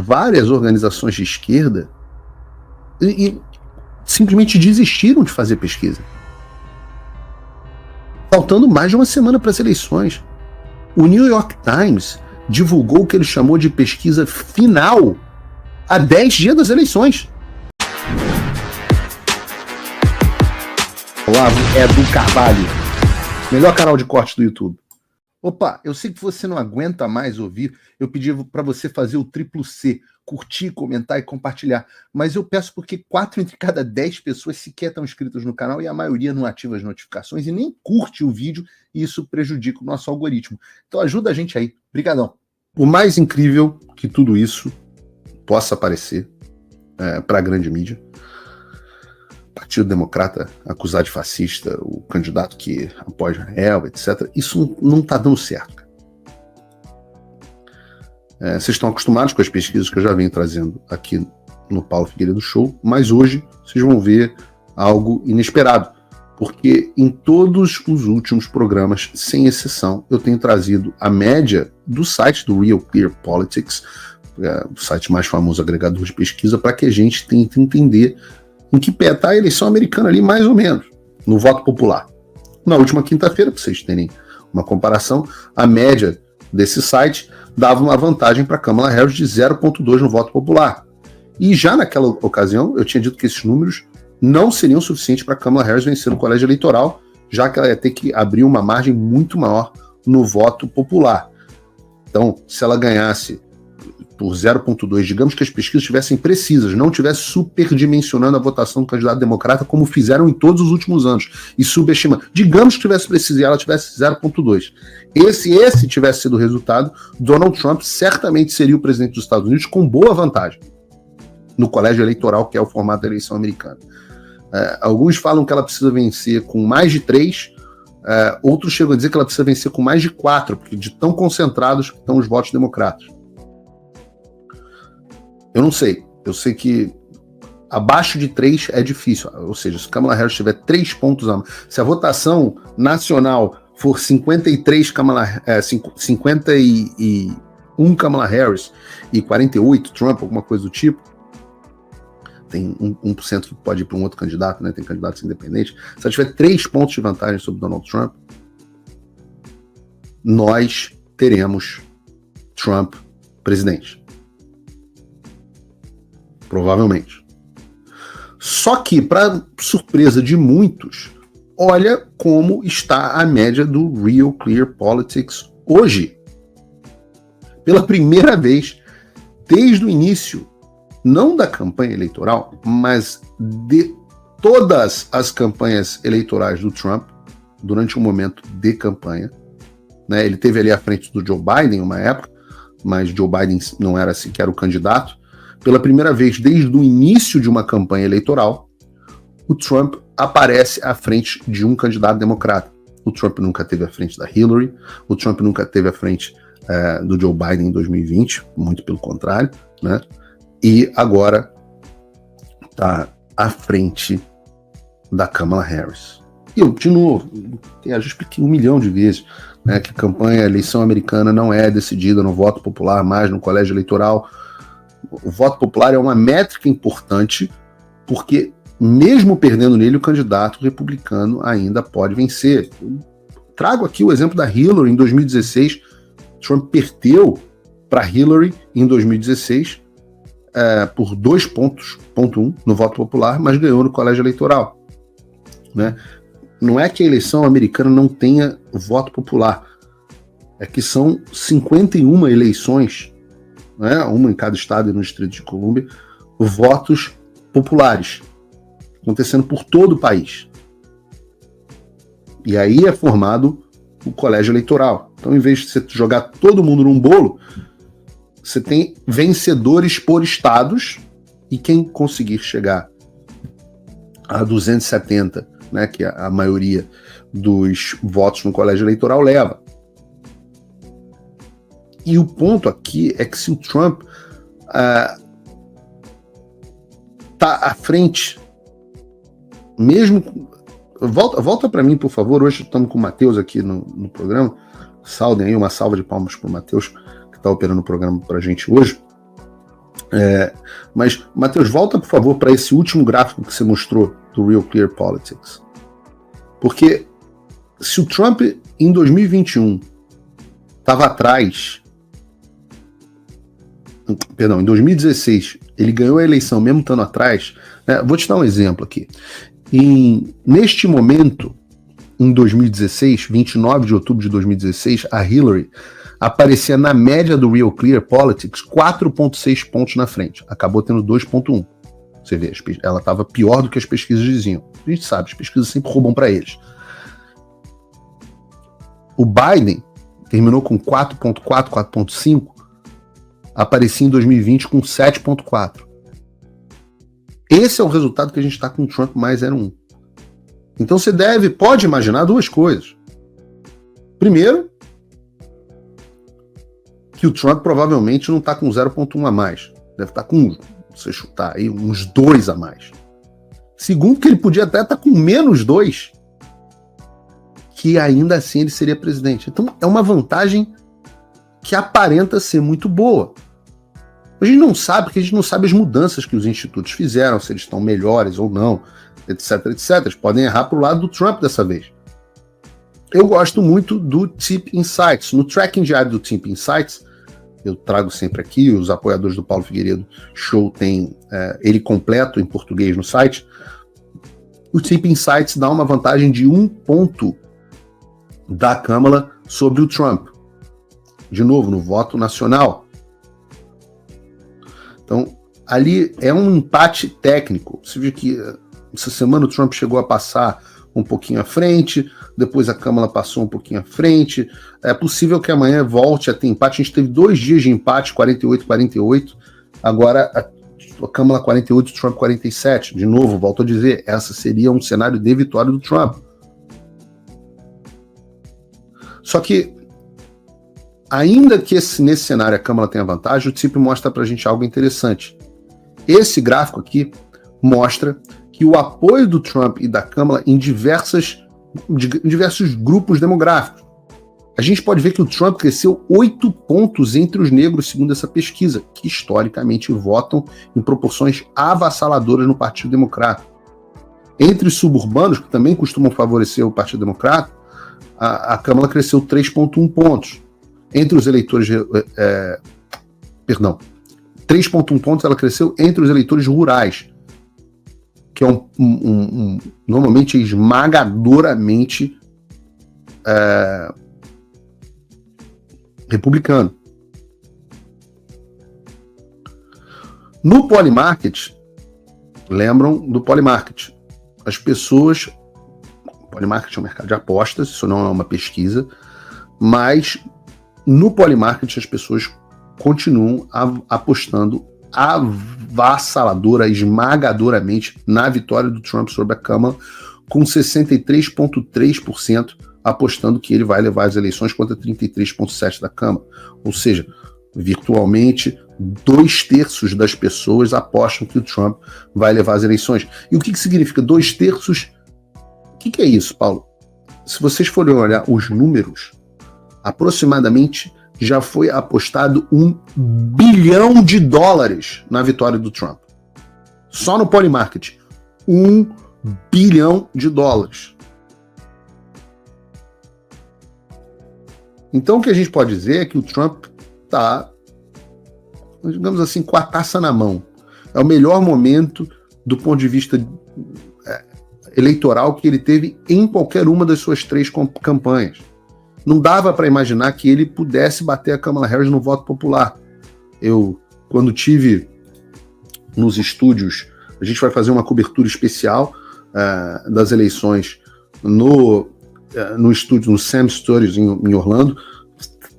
várias organizações de esquerda e simplesmente desistiram de fazer pesquisa. Faltando mais de uma semana para as eleições. O New York Times divulgou o que ele chamou de pesquisa final a 10 dias das eleições. Olavo Edu Carvalho, melhor canal de corte do YouTube. Opa, eu sei que você não aguenta mais ouvir, eu pedi para você fazer o triplo C, curtir, comentar e compartilhar, mas eu peço porque 4 entre cada 10 pessoas sequer estão inscritas no canal e a maioria não ativa as notificações e nem curte o vídeo e isso prejudica o nosso algoritmo. Então ajuda a gente aí, brigadão. O mais incrível que tudo isso possa parecer para a grande mídia, Partido Democrata acusar de fascista o candidato que apoia Israel, etc. Isso não está dando certo. Vocês estão acostumados com as pesquisas que eu já venho trazendo aqui no Paulo Figueiredo Show, mas hoje vocês vão ver algo inesperado, porque em todos os últimos programas, sem exceção, eu tenho trazido a média do site do Real Clear Politics, o site mais famoso agregador de pesquisa, para que a gente tente entender em que pé está a eleição americana ali, mais ou menos, no voto popular. Na última quinta-feira, para vocês terem uma comparação, a média desse site dava uma vantagem para Kamala Harris de 0,2 no voto popular. E já naquela ocasião, eu tinha dito que esses números não seriam suficientes para Kamala Harris vencer no colégio eleitoral, já que ela ia ter que abrir uma margem muito maior no voto popular. Então, se ela ganhasse por 0,2, digamos que as pesquisas estivessem precisas, não estivesse superdimensionando a votação do candidato democrata como fizeram em todos os últimos anos, e subestimando. Digamos que tivesse precisado e ela tivesse 0,2. Esse tivesse sido o resultado, Donald Trump certamente seria o presidente dos Estados Unidos com boa vantagem no colégio eleitoral, que é o formato da eleição americana. Alguns falam que ela precisa vencer com mais de 3, outros chegam a dizer que ela precisa vencer com mais de 4, porque de tão concentrados que estão os votos democratas. Eu não sei. Eu sei que abaixo de 3 é difícil. Ou seja, se Kamala Harris tiver 3 pontos a mais, se a votação nacional for 53 51 Kamala Harris e 48 Trump, alguma coisa do tipo, tem 1% que pode ir para um outro candidato, né? Tem candidatos independentes. Se ela tiver 3 pontos de vantagem sobre Donald Trump, nós teremos Trump presidente. Provavelmente. Só que, para surpresa de muitos, olha como está a média do Real Clear Politics hoje. Pela primeira vez, desde o início, não da campanha eleitoral, mas de todas as campanhas eleitorais do Trump, durante um momento de campanha, né? Ele teve ali à frente do Joe Biden uma época, mas Joe Biden não era sequer o candidato. Pela primeira vez desde o início de uma campanha eleitoral, o Trump aparece à frente de um candidato democrata. O Trump nunca esteve à frente da Hillary, o Trump nunca esteve à frente do Joe Biden em 2020, muito pelo contrário, né? E agora está à frente da Kamala Harris. E eu, de novo, eu já expliquei 1 milhão de vezes, né, que a eleição americana não é decidida no voto popular, mas no colégio eleitoral. O voto popular é uma métrica importante, porque mesmo perdendo nele, o candidato republicano ainda pode vencer. Eu trago aqui o exemplo da Hillary em 2016. Trump perdeu para Hillary em 2016 por 2,1 no voto popular, mas ganhou no colégio eleitoral, né? Não é que a eleição americana não tenha voto popular, é que são 51 eleições, né, uma em cada estado e no Distrito de Colômbia, votos populares, acontecendo por todo o país. E aí é formado o colégio eleitoral. Então, em vez de você jogar todo mundo num bolo, você tem vencedores por estados, e quem conseguir chegar a 270, né, que é a maioria dos votos no colégio eleitoral, leva. E o ponto aqui é que se o Trump tá à frente, mesmo... Volta para mim, por favor. Hoje estamos com o Matheus aqui no programa. Saudem aí, uma salva de palmas para o Matheus, que está operando o programa para a gente hoje. Mas, Matheus, volta, por favor, para esse último gráfico que você mostrou do Real Clear Politics. Porque se o Trump, em 2021, estava atrás... Perdão, em 2016, ele ganhou a eleição mesmo estando atrás. Né? Vou te dar um exemplo aqui. Neste momento, em 2016, 29 de outubro de 2016, a Hillary aparecia na média do Real Clear Politics 4,6 pontos na frente. Acabou tendo 2,1. Você vê, ela estava pior do que as pesquisas diziam. A gente sabe, as pesquisas sempre roubam para eles. O Biden terminou com 4,4, 4,5, aparecia em 2020 com 7,4. Esse é o resultado que a gente está com o Trump mais 0,1. Então você pode imaginar duas coisas. Primeiro, que o Trump provavelmente não está com 0,1 a mais. Deve estar com, você chutar aí, uns 2 a mais. Segundo, que ele podia até estar com menos 2, que ainda assim ele seria presidente. Então é uma vantagem que aparenta ser muito boa. A gente não sabe, porque a gente não sabe as mudanças que os institutos fizeram, se eles estão melhores ou não, etc, etc. Eles podem errar para o lado do Trump dessa vez. Eu gosto muito do Tip Insights. No tracking diário do Tip Insights, eu trago sempre aqui, os apoiadores do Paulo Figueiredo Show tem ele completo em português no site. O Tip Insights dá uma vantagem de 1 ponto da Câmara sobre o Trump. De novo, no voto nacional. Então, ali é um empate técnico. Você viu que essa semana o Trump chegou a passar um pouquinho à frente, depois a Câmara passou um pouquinho à frente. É possível que amanhã volte a ter empate. A gente teve 2 dias de empate, 48-48. Agora a Câmara 48, Trump 47. De novo, volto a dizer, essa seria um cenário de vitória do Trump. Só que, ainda que nesse cenário a Câmara tenha vantagem, o TIP mostra pra gente algo interessante. Esse gráfico aqui mostra que o apoio do Trump e da Câmara em diversos grupos demográficos. A gente pode ver que o Trump cresceu 8 pontos entre os negros, segundo essa pesquisa, que historicamente votam em proporções avassaladoras no Partido Democrata. Entre os suburbanos, que também costumam favorecer o Partido Democrata, a Câmara cresceu 3,1 pontos. Entre os eleitores... 3,1 pontos ela cresceu entre os eleitores rurais, que é normalmente esmagadoramente republicano. No Polymarket, lembram do Polymarket? As pessoas... Polymarket é um mercado de apostas, isso não é uma pesquisa, mas no Polymarket as pessoas continuam apostando avassaladora, esmagadoramente na vitória do Trump sobre a Câmara, com 63,3% apostando que ele vai levar as eleições contra 33,7% da Câmara. Ou seja, virtualmente 2/3 das pessoas apostam que o Trump vai levar as eleições. E o que significa 2/3? O que é isso, Paulo? Se vocês forem olhar os números, aproximadamente já foi apostado $1 bilhão na vitória do Trump. Só no Polymarket. $1 bilhão. Então o que a gente pode dizer é que o Trump está, digamos assim, com a taça na mão. É o melhor momento do ponto de vista eleitoral que ele teve em qualquer uma das suas 3 campanhas. Não dava para imaginar que ele pudesse bater a Kamala Harris no voto popular. Eu, quando tive nos estúdios, a gente vai fazer uma cobertura especial das eleições no estúdio, no Sam Studios em Orlando.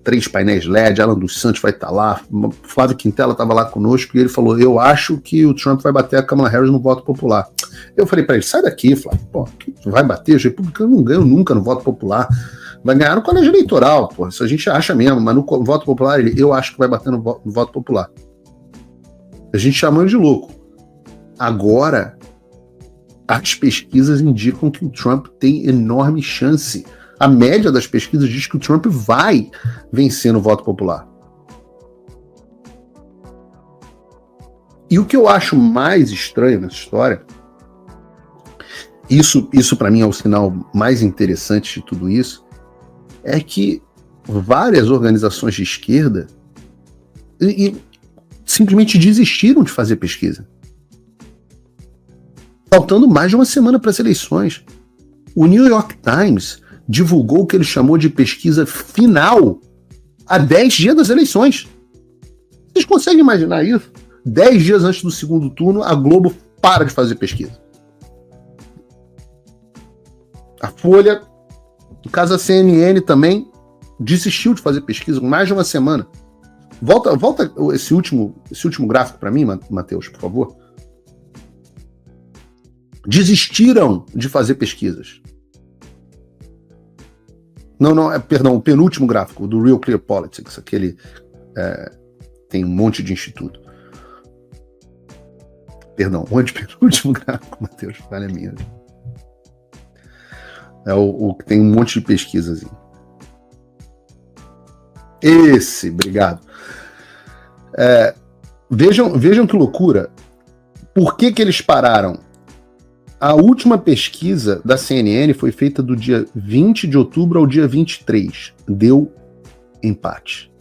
3 painéis LED, Alan dos Santos vai estar lá, Flávio Quintela estava lá conosco e ele falou, eu acho que o Trump vai bater a Kamala Harris no voto popular. Eu falei para ele, sai daqui, Flávio, pô, vai bater? Os republicanos não ganham nunca no voto popular. Vai ganhar no colégio eleitoral, pô, isso a gente acha mesmo, mas no voto popular, eu acho que vai bater no voto popular. A gente chamou ele de louco. Agora, as pesquisas indicam que o Trump tem enorme chance. A média das pesquisas diz que o Trump vai vencer no voto popular. E o que eu acho mais estranho nessa história, isso para mim é o sinal mais interessante de tudo isso, é que várias organizações de esquerda simplesmente desistiram de fazer pesquisa. Faltando mais de uma semana para as eleições. O New York Times divulgou o que ele chamou de pesquisa final há 10 dias das eleições. Vocês conseguem imaginar isso? 10 dias antes do segundo turno, a Globo para de fazer pesquisa. A Folha, no caso a CNN também, desistiu de fazer pesquisa com mais de uma semana. Volta esse último gráfico para mim, Matheus, por favor. Desistiram de fazer pesquisas. Perdão, o penúltimo gráfico, do Real Clear Politics, aquele tem um monte de instituto. Perdão, o antepenúltimo gráfico, Matheus, falha minha. É o que tem um monte de pesquisas. Esse, obrigado. Vejam que loucura. Por que eles pararam? A última pesquisa da CNN foi feita do dia 20 de outubro ao dia 23. Deu empate.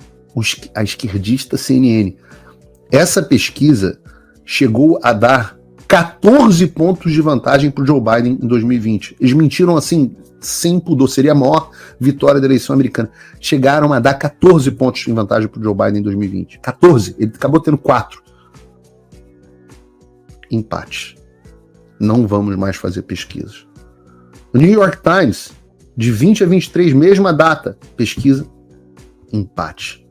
A esquerdista CNN. Essa pesquisa chegou a dar 14 pontos de vantagem para o Joe Biden em 2020. Eles mentiram assim, sem pudor. Seria a maior vitória da eleição americana. Chegaram a dar 14 pontos de vantagem para o Joe Biden em 2020. 14. Ele acabou tendo 4. Empate. Não vamos mais fazer pesquisas. O New York Times, de 20 a 23, mesma data. Pesquisa, empate.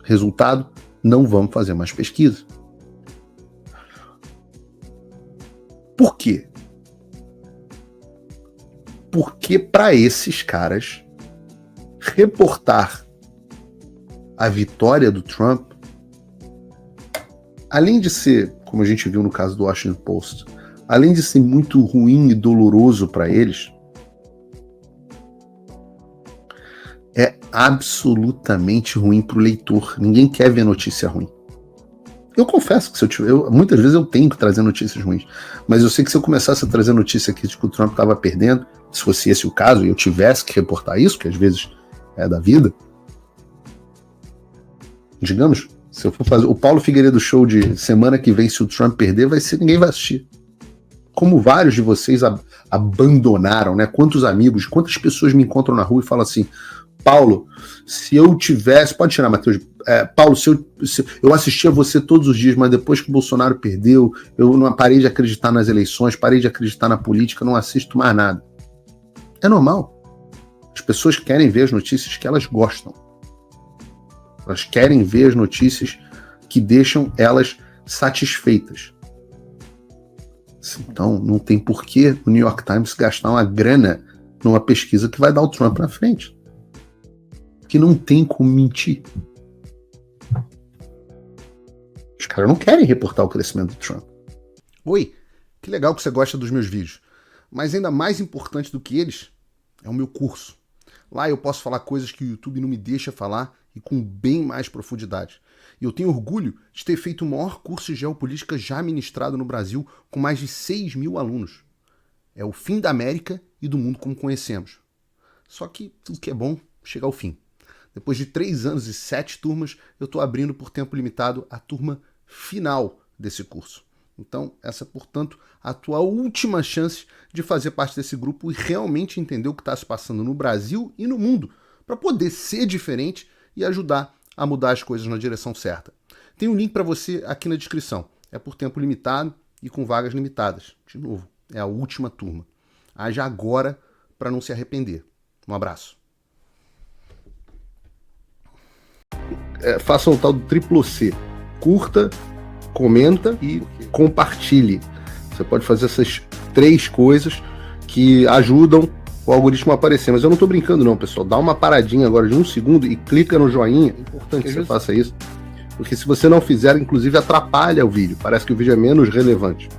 Resultado, não vamos fazer mais pesquisa. Por quê? Porque para esses caras, reportar a vitória do Trump, além de ser, como a gente viu no caso do Washington Post, além de ser muito ruim e doloroso para eles, é absolutamente ruim para o leitor. Ninguém quer ver notícia ruim. Eu confesso que muitas vezes eu tenho que trazer notícias ruins, mas eu sei que se eu começasse a trazer notícia aqui de que o Trump estava perdendo, se fosse esse o caso e eu tivesse que reportar isso, que às vezes é da vida, digamos, se eu for fazer o Paulo Figueiredo Show de semana que vem, se o Trump perder, ninguém vai assistir. Como vários de vocês abandonaram, né? Quantos amigos, quantas pessoas me encontram na rua e falam assim: Paulo, se eu tivesse... Pode tirar, Matheus. Paulo, se eu assistia você todos os dias, mas depois que o Bolsonaro perdeu, eu não parei de acreditar nas eleições, parei de acreditar na política, não assisto mais nada. É normal. As pessoas querem ver as notícias que elas gostam. Elas querem ver as notícias que deixam elas satisfeitas. Então, não tem porquê o New York Times gastar uma grana numa pesquisa que vai dar o Trump na frente. Que não tem como mentir. Os caras não querem reportar o crescimento do Trump. Oi, que legal que você gosta dos meus vídeos. Mas ainda mais importante do que eles é o meu curso. Lá eu posso falar coisas que o YouTube não me deixa falar e com bem mais profundidade. E eu tenho orgulho de ter feito o maior curso de geopolítica já ministrado no Brasil, com mais de 6 mil alunos. É o fim da América e do mundo como conhecemos. Só que tudo que é bom chega ao fim. Depois de 3 anos e 7 turmas, eu estou abrindo por tempo limitado a turma final desse curso. Então, essa é, portanto, a tua última chance de fazer parte desse grupo e realmente entender o que está se passando no Brasil e no mundo, para poder ser diferente e ajudar a mudar as coisas na direção certa. Tem um link para você aqui na descrição. É por tempo limitado e com vagas limitadas. De novo, é a última turma. Haja agora para não se arrepender. Um abraço. Faça o tal do triplo C. Curta, comenta e compartilhe. Você pode fazer essas 3 coisas que ajudam o algoritmo a aparecer. Mas eu não estou brincando não, pessoal. Dá uma paradinha agora de 1 segundo e clica no joinha. É importante que você faça isso. Porque se você não fizer, inclusive atrapalha o vídeo. Parece que o vídeo é menos relevante.